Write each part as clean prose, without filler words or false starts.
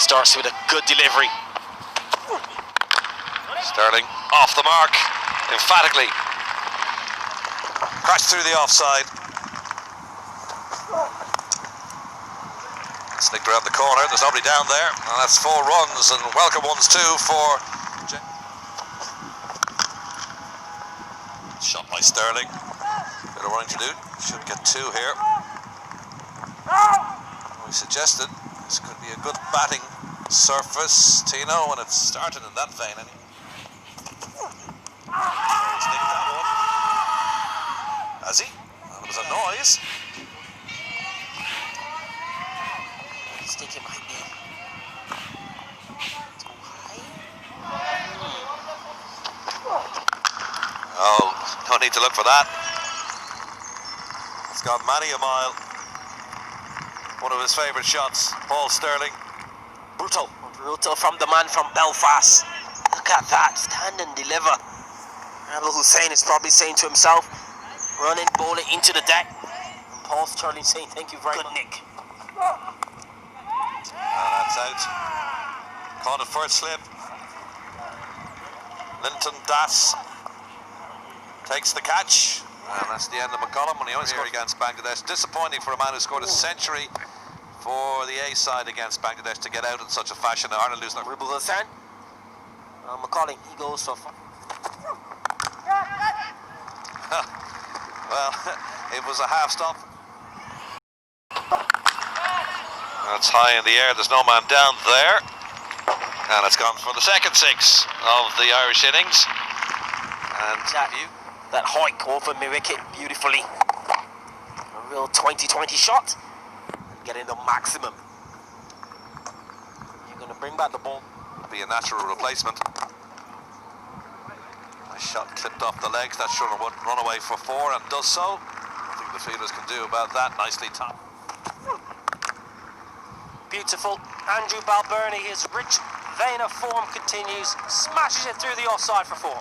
Starts with a good delivery. Sterling off the mark, emphatically. Crashed through the offside. Snicked around the corner, there's nobody down there. And that's 4 runs, and welcome ones too for... Shot by Sterling. Bit of running to do. Should get 2 here. We suggested this could be a good batting surface, Tino, when it started in that vein anyway. Snicked that one. Has he? Well, there was a noise. I think it might be too high. Oh, no need to look for that. It's gone many a mile. One of his favourite shots, Paul Sterling. Brutal from the man from Belfast. Look at that, stand and deliver. Abel Hussein is probably saying to himself, running, ball it into the deck. And Paul Sterling saying, thank you very much. Good nick. That's out. Caught it first slip. Linton Das takes the catch. And that's the end of McCollum when he only scored against Bangladesh. Disappointing for a man who scored a century for the A side against Bangladesh to get out in such a fashion. Ireland lose their... Abel Hussein. McCollum, he goes for... Well, it was a half stop. It's high in the air, there's no man down there. And it's gone for the second 6 of the Irish innings. And that hike over my wicket beautifully. A real 20-20 shot. Getting the maximum. You're going to bring back the ball. Be a natural replacement. Nice shot clipped off the legs. That should have run away for 4 and does so. Nothing the fielders can do about that. Nicely topped. Beautiful. Andrew Balbirnie, his rich vein of form continues. Smashes it through the offside for 4.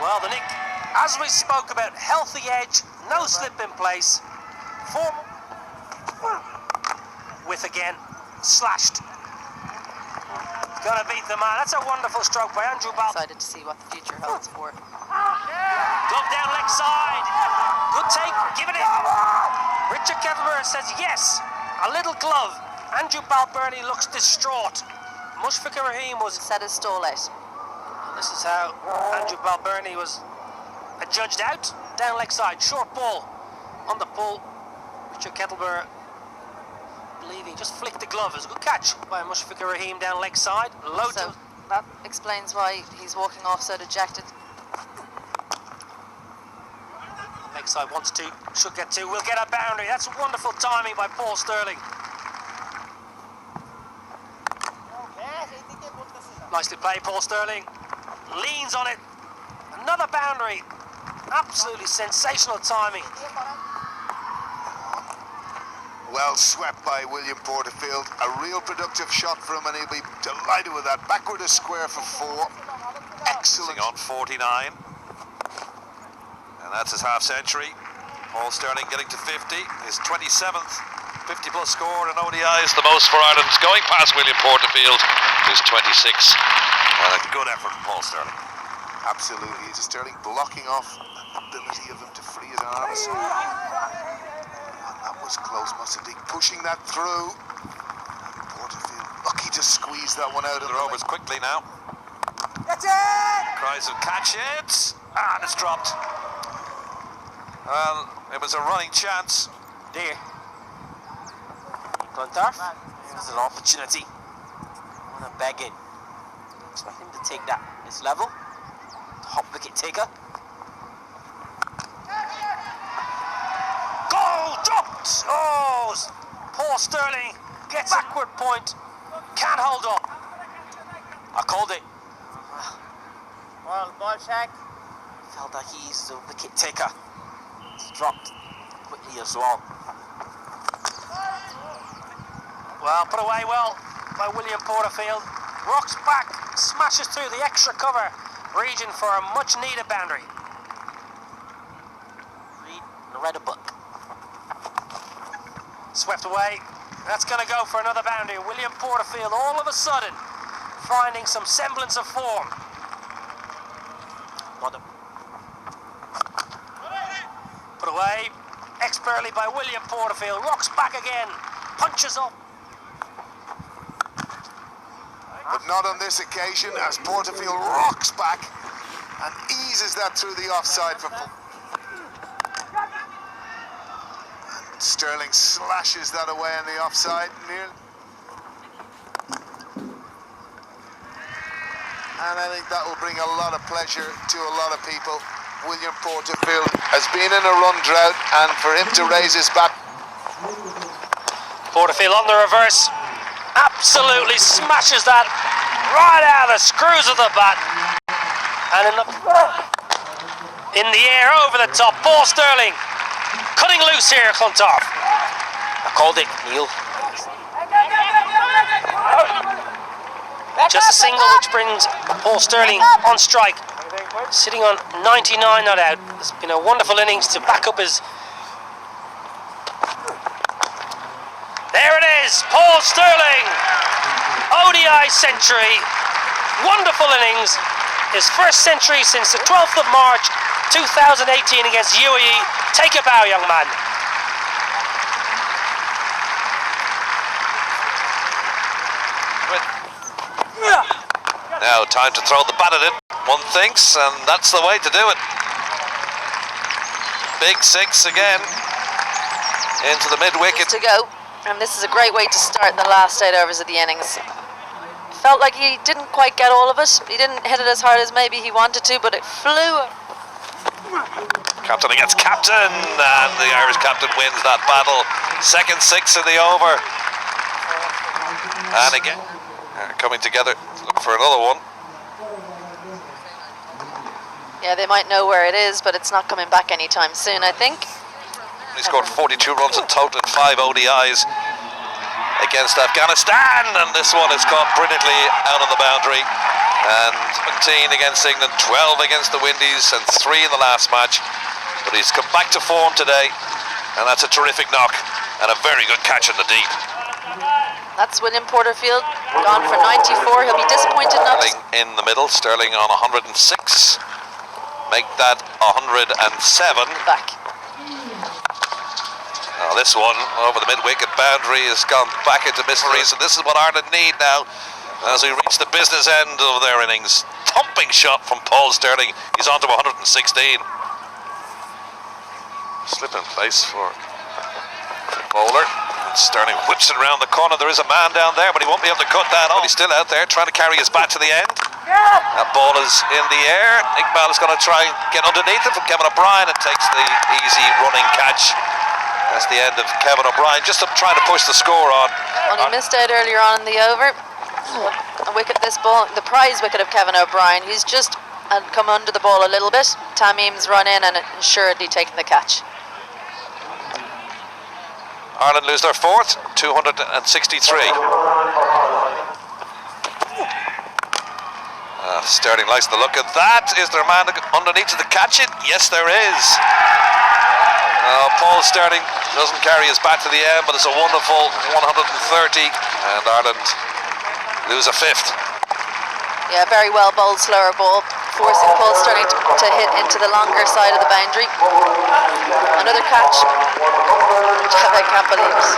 Well, the nick, as we spoke about, healthy edge, no slip in place. Form with again, slashed. Gonna beat the man. That's a wonderful stroke by Andrew Balbirnie. Excited to see what the future holds for. Glove down leg side. Good take, give it in. Richard Kettleborough says yes. A little glove. Andrew Balbirnie looks distraught. Mushfiqur Rahim was... Set his stall out. This is how Andrew Balbirnie was adjudged out. Down leg side, short ball on the pull. Richard Kettleborough, believe he just flicked the glove. It was a good catch by Mushfiqur Rahim down leg side. Low So to... that explains why he's walking off so dejected. Leg side wants 2, should get 2. We'll get a boundary. That's wonderful timing by Paul Sterling. Nicely played, Paul Sterling. Leans on it. Another boundary. Absolutely sensational timing. Well swept by William Porterfield. A real productive shot from him, and he'll be delighted with that. Backward a square for 4. Excellent. On 49. And that's his half century. Paul Sterling getting to 50. His 27th 50-plus score in ODIs, the most for Ireland, going past William Porterfield, who's 26. A good effort from Paul Sterling. Absolutely. It's Sterling blocking off the ability of him to free his arms. And that was close, Musaddiq pushing that through. Porterfield lucky to squeeze that one out of the rovers quickly now. That's it! Cries of catch it! And it's dropped. Well, it was a running chance. There. Clontarf, this is an opportunity. Want to beg in. Expect him to take that this level. Top wicket taker. Goal dropped! Oh, Paul Sterling gets backward point. Can't hold up. I called it. Well, ball check. Felt like he's the wicket taker. It's dropped quickly as well. Well, put away well by William Porterfield. Rocks back, smashes through the extra cover region for a much needed boundary. Read and read a book. Swept away. That's going to go for another boundary. William Porterfield all of a sudden finding some semblance of form. Put away expertly by William Porterfield. Rocks back again. Punches up. But not on this occasion, as Porterfield rocks back and eases that through the offside for... And Sterling slashes that away on the offside. And I think that will bring a lot of pleasure to a lot of people. William Porterfield has been in a run drought, and for him to raise his bat... Porterfield on the reverse. Absolutely smashes that right out of the screws of the bat. And in the air over the top, Paul Sterling cutting loose here, Clontarf. I called it, Neil. Just a single which brings Paul Sterling on strike, sitting on 99 not out. It's been a wonderful innings to back up his... There it is, Paul Sterling, ODI century, wonderful innings, his first century since the 12th of March 2018 against UAE. Take a bow, young man. Now time to throw the bat at it, one thinks, and that's the way to do it. Big six again, into the mid-wicket. To go, and this is a great way to start the last 8 overs of the innings. Felt like he didn't quite get all of it. He didn't hit it as hard as maybe he wanted to, but it flew. Captain against captain, and the Irish captain wins that battle. Second six of the over. And again, coming together to look for another one. Yeah, they might know where it is, but it's not coming back anytime soon, I think. He scored 42 runs in total in 5 ODIs against Afghanistan, and this one is caught brilliantly out on the boundary. And 17 against England, 12 against the Windies, and 3 in the last match. But he's come back to form today, and that's a terrific knock and a very good catch in the deep. That's William Porterfield, gone for 94. He'll be disappointed not to... Sterling in the middle, Sterling on 106. Make that 107. Back. Now this one over the mid-wicket boundary has gone back into mysteries, and this is what Ireland need now as we reach the business end of their innings. Thumping shot from Paul Sterling. He's on to 116. Slip in place for the bowler. Sterling whips it around the corner. There is a man down there, but he won't be able to cut that off. He's still out there trying to carry his bat to the end. That ball is in the air. Iqbal is going to try and get underneath it from Kevin O'Brien, and takes the easy running catch. That's the end of Kevin O'Brien, just trying to push the score on. Well, he missed out earlier on in the over. A wicket, this ball, the prize wicket of Kevin O'Brien. He's just come under the ball a little bit. Tamim's run in and assuredly taken the catch. Ireland lose their fourth, 263. Sterling likes the look of that. Is there a man underneath to catch it? Yes, there is. Paul Sterling doesn't carry his bat to the end, but it's a wonderful 130, and Ireland lose a fifth. Yeah, very well bowled, slower ball, forcing Paul Sterling to hit into the longer side of the boundary. Another catch, which I can't believe it.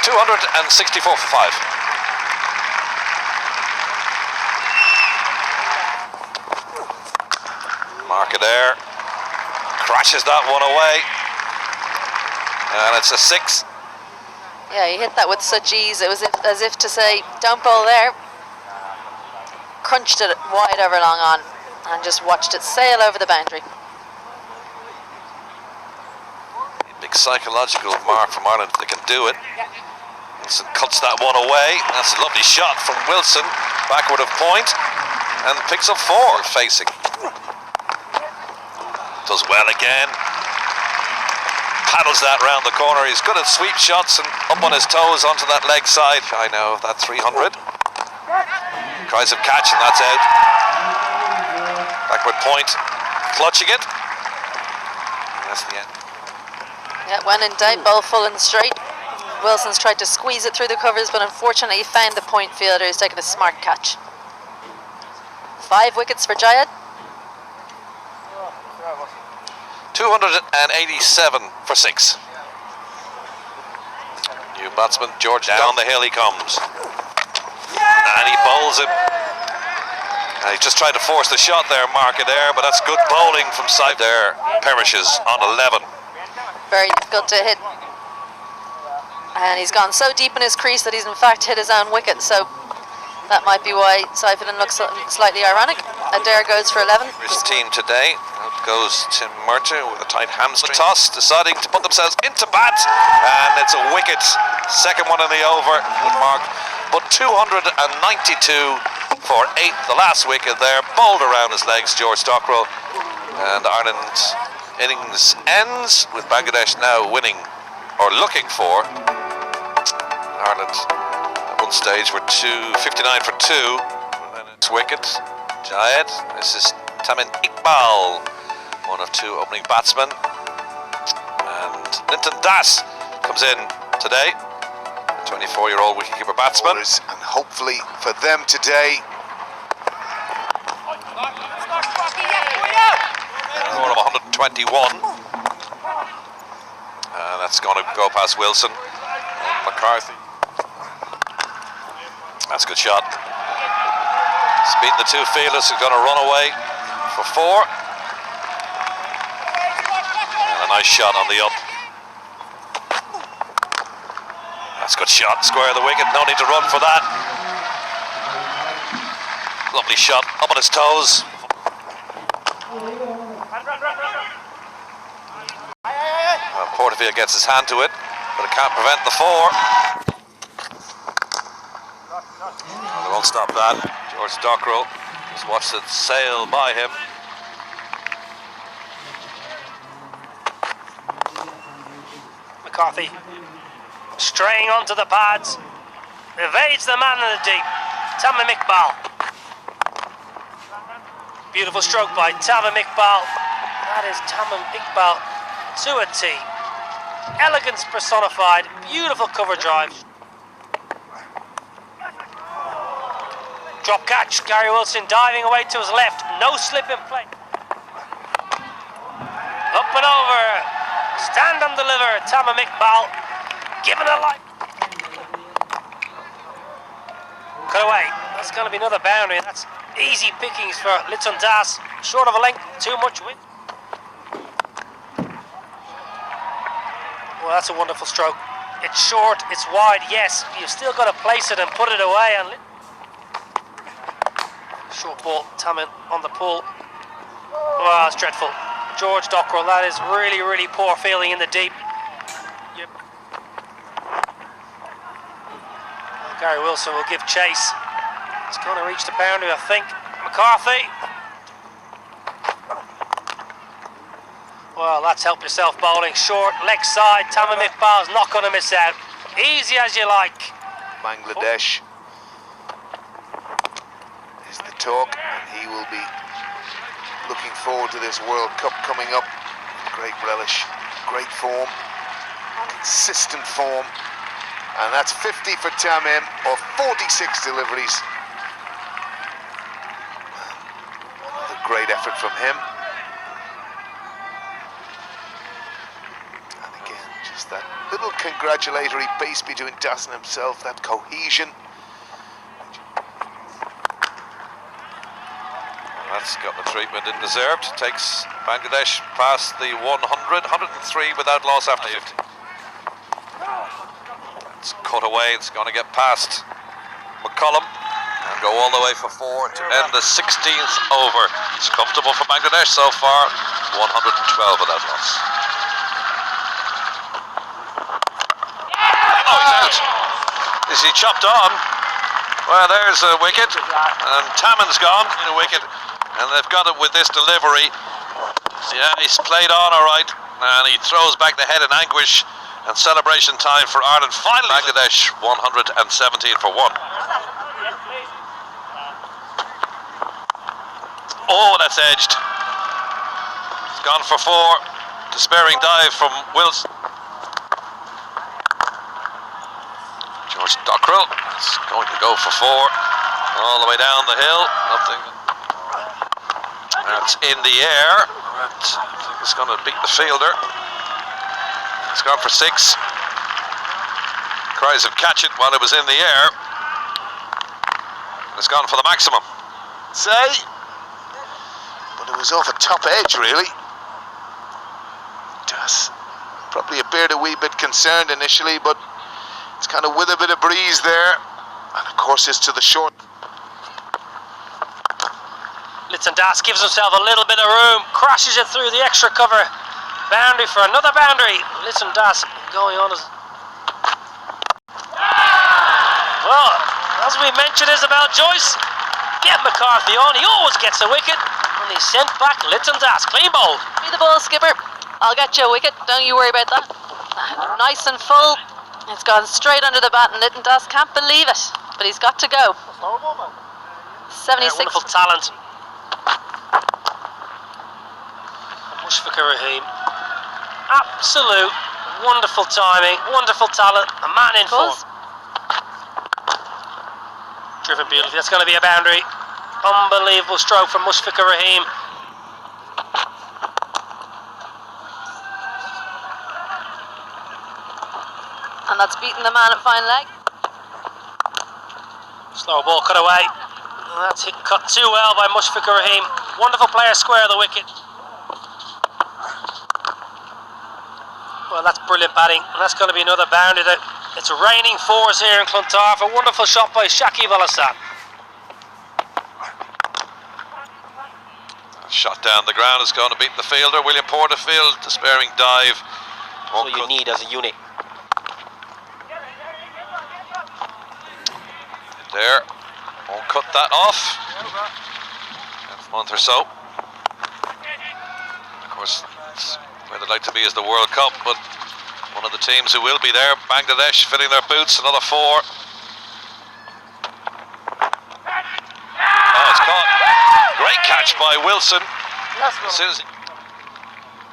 264 for 5. Markader crashes that one away, and it's a 6. Yeah, he hit that with such ease. It was as if to say, don't bowl there. Crunched it wide over long on and just watched it sail over the boundary. Big psychological mark from Ireland if they can do it. Wilson cuts that one away. That's a lovely shot from Wilson, backward of point, and picks up 4 facing. Does well again. Paddles that round the corner. He's good at sweep shots and up on his toes onto that leg side. I know that 300. Tries a catch, and that's out. Backward point, clutching it. That's the end. Yeah, when in doubt, bowl full and straight. Wilson's tried to squeeze it through the covers, but unfortunately he found the point fielder who's taken a smart catch. 5 wickets for Jayed. 287 for 6. New batsman George down the hill he comes. And he bowls it. And he's just tried to force the shot there, Mark Adair, but that's good bowling from side there. Perishes on 11. Very difficult to hit. And he's gone so deep in his crease that he's in fact hit his own wicket, so that might be why Saifuddin looks slightly ironic. Adair goes for 11. His team today. Out goes Tim Murtagh with a tight hamstring. Toss, deciding to put themselves into bat, and it's a wicket. Second one in the over, good mark. But 292 for 8. The last wicket there, bowled around his legs, George Dockrell. And Ireland's innings ends with Bangladesh now winning, or looking for. Ireland at one stage were 59 for 2. And then it's wicket. Jayed, this is Tamim Iqbal, one of 2 opening batsmen. And Linton Das comes in today, 24-year-old wicketkeeper batsman. And hopefully for them today, Score of 121. That's going to go past Wilson and McCarthy. That's a good shot. Beating the 2 fielders, who's going to run away for 4. And a nice shot on the up. That's a good shot, square of the wicket, no need to run for that. Lovely shot, up on his toes. Porterfield gets his hand to it, but it can't prevent the 4. They won't stop that. George Dockrell just watched it sail by him. McCarthy straying onto the pads, evades the man in the deep. Tamim Iqbal. Beautiful stroke by Tamim Iqbal. That is Tamim Iqbal to a T. Elegance personified, beautiful cover drive. Drop catch, Gary Wilson diving away to his left, no slip in play. Up and over, stand and deliver, Tamim Iqbal, given a light. Cut away, that's going to be another boundary, that's easy pickings for Linton Das, short of a length, too much wind. Well, that's a wonderful stroke. It's short, it's wide, yes, you've still got to place it and put it away. And short ball, Tamim on the pull. Oh, that's dreadful. George Dockrell, that is really, really poor fielding in the deep. Yep. Well, Gary Wilson will give chase. It's going to reach the boundary, I think. McCarthy. Well, that's help yourself bowling. Short, leg side. Tamim Iqbal's not going to miss out. Easy as you like. Bangladesh is the talk, and he will be looking forward to this World Cup coming up. Great relish, great form, consistent form, and that's 50 for Tamim, or 46 deliveries. Another great effort from him. And again, just that little congratulatory base between Das and himself, that cohesion. That's got the treatment it deserved. Takes Bangladesh past the 100, 103 without loss after 50. It's cut away, it's going to get past McCullum and go all the way for 4 to end the 16th over. It's comfortable for Bangladesh so far, 112 without loss. Oh, he's out. Is he chopped on? Well, there's a wicket, and Tamin's gone in a wicket. And they've got it with this delivery. Yeah, he's played on all right. And he throws back the head in anguish. And celebration time for Ireland. Finally, Bangladesh 117 for 1. Oh, that's edged. It's gone for 4. Despairing dive from Wilson. George Dockrell is going to go for 4 all the way down the hill. Nothing. That's in the air. I think it's going to beat the fielder. It's gone for 6. Cries of catch it while it was in the air. It's gone for the maximum. Say, but it was off a top edge, really. Just probably a wee bit concerned initially, but it's kind of with a bit of breeze there, and of course it's to the short. Litson Das gives himself a little bit of room, crashes it through the extra cover boundary for another boundary. Litson Das going on as well. As we mentioned, Isabel Joyce, get McCarthy on. He always gets a wicket, and he's sent back Litson Das. Clean bowl. Be the ball, skipper. I'll get you a wicket. Don't you worry about that. Nice and full. It's gone straight under the bat, and Litton Das can't believe it, but he's got to go. 76. Wonderful talent. Mushfiqur Rahim. Absolute wonderful timing, wonderful talent. A man in form. Driven beautifully. That's going to be a boundary. Unbelievable stroke from Mushfiqur Rahim. And that's beaten the man at fine leg. Slower ball cut away. And that's hit cut too well by Mushfiqur Rahim. Wonderful player square of the wicket. Well, that's brilliant batting. And that's going to be another boundary. It's raining 4s here in Clontarf. A wonderful shot by Shakib Al Hassan. Shot down the ground is going to beat the fielder. William Porterfield, despairing dive. That's what you need as a unit. There, won't cut that off. A month or so. Of course, where they'd like to be is the World Cup, but one of the teams who will be there, Bangladesh, filling their boots, another 4. Oh, it's caught. Great catch by Wilson.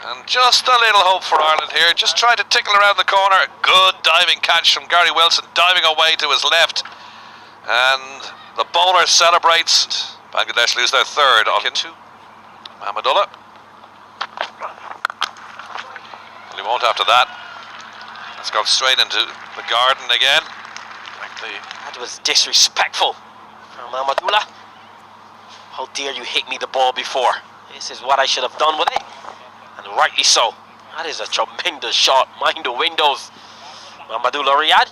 And just a little hope for Ireland here. Just tried to tickle around the corner. Good diving catch from Gary Wilson, diving away to his left. And the bowler celebrates. Bangladesh lose their 3rd on 2. Mahmudullah. Well, he won't after that. It's gone straight into the garden again. That was disrespectful from Mahmudullah. How dare you hit me the ball before? This is what I should have done with it. And rightly so. That is a tremendous shot. Mind the windows. Mahmudullah Riyad.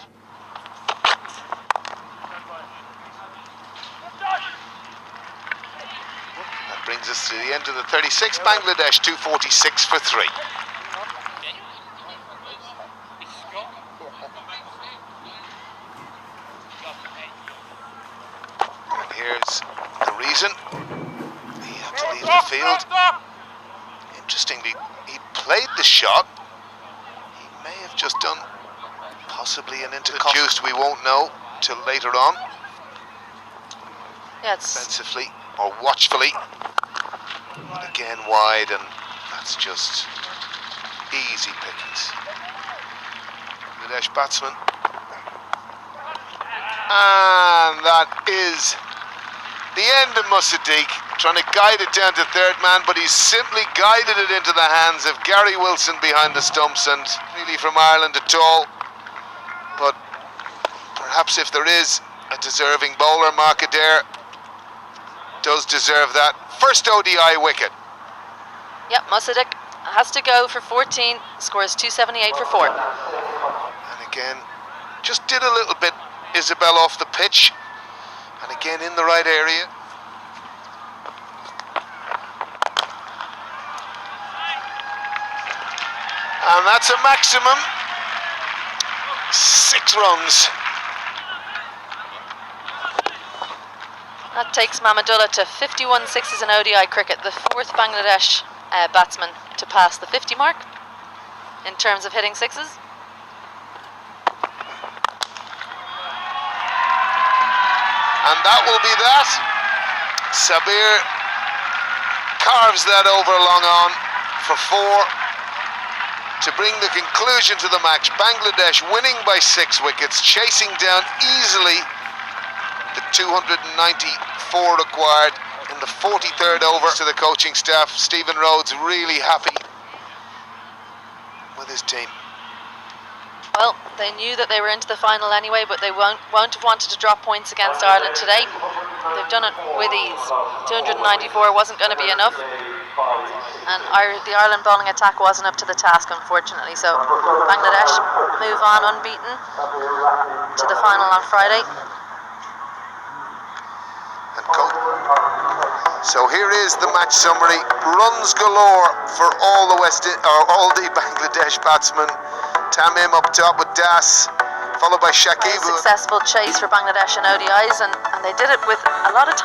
Brings us to the end of the 36. Bangladesh 246 for 3. And here's the reason he had to leave the field. Interestingly, he played the shot. He may have just done possibly an interconduced. We won't know till later on. Yeah, it's Defensively or watchfully. But again wide, and that's just easy pickings. Bangladesh batsman. And that is the end of Musaddiq, trying to guide it down to 3rd man, but he's simply guided it into the hands of Gary Wilson behind the stumps, and really from Ireland at all. But perhaps if there is a deserving bowler, Mark Adair does deserve that. First ODI wicket. Yep, Musaddiq has to go for 14, scores 278 for 4. And again, just did a little bit, Isabel, off the pitch. And again in the right area. And that's a maximum 6 runs. That takes Mahmudullah to 51 sixes in ODI cricket, the 4th Bangladesh batsman to pass the 50 mark in terms of hitting sixes. And that will be that. Sabir carves that over long on for 4. to bring the conclusion to the match. Bangladesh winning by 6 wickets, chasing down easily the 294 required in the 43rd over. To the coaching staff, Stephen Rhodes really happy with his team. Well, they knew that they were into the final anyway, but they won't have wanted to drop points against Ireland today. They've done it with ease. 294 wasn't going to be enough, and the Ireland bowling attack wasn't up to the task, unfortunately. So Bangladesh move on unbeaten to the final on Friday. So here is the match summary. Runs galore for all the Bangladesh batsmen. Tamim up top with Das, followed by Shakib. Successful chase for Bangladesh in ODIs, and they did it with a lot of time.